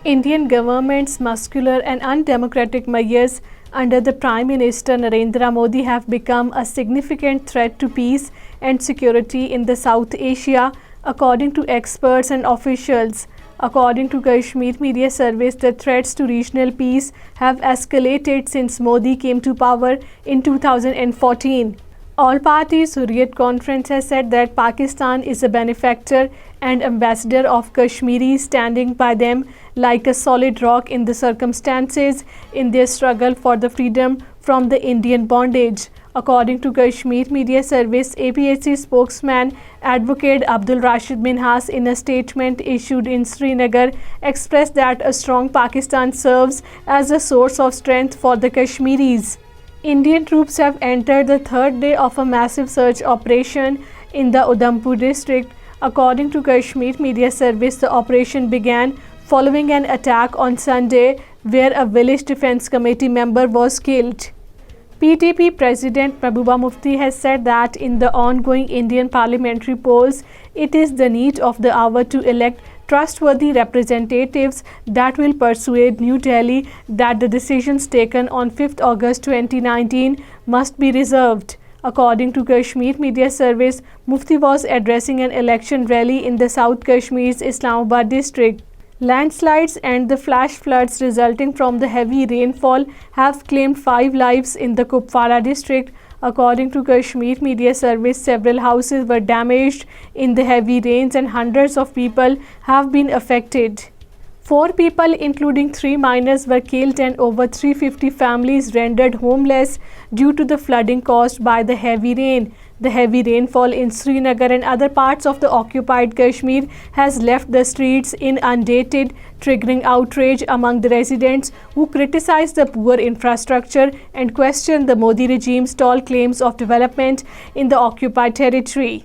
Indian government's muscular and undemocratic measures under the Prime Minister Narendra Modi have become a significant threat to peace and security in the South Asia, according to experts and officials. According to Kashmir Media Service, the threats to regional peace have escalated since Modi came to power in 2014. All parties Hurriyat Conference has said that Pakistan is a benefactor and ambassador of Kashmiris, standing by them like a solid rock in the circumstances in their struggle for the freedom from the Indian bondage. According to Kashmir Media Service, APHC spokesman Advocate Abdul Rashid Minhas, in a statement issued in Srinagar, expressed that a strong Pakistan serves as a source of strength for the Kashmiris. Indian troops have entered the third day of a massive search operation in the Udhampur district. According to Kashmir Media Service, the operation began following an attack on Sunday where a village defense committee member was killed. PTP President Mehbooba Mufti has said that in the ongoing Indian parliamentary polls, it is the need of the hour to elect trustworthy representatives that will persuade New Delhi that the decisions taken on 5th August 2019 must be reserved. According to Kashmir Media Service, Mufti was addressing an election rally in the South Kashmir's Islamabad district. Landslides and the flash floods resulting from the heavy rainfall have claimed 5 lives in the Kupwara district. According to Kashmir Media Service, several houses were damaged in the heavy rains and hundreds of people have been affected. 4 people, including 3 minors, were killed and over 350 families rendered homeless due to the flooding caused by the heavy rain. The heavy rainfall in Srinagar and other parts of the occupied Kashmir has left the streets inundated, triggering outrage among the residents who criticize the poor infrastructure and question the Modi regime's tall claims of development in the occupied territory.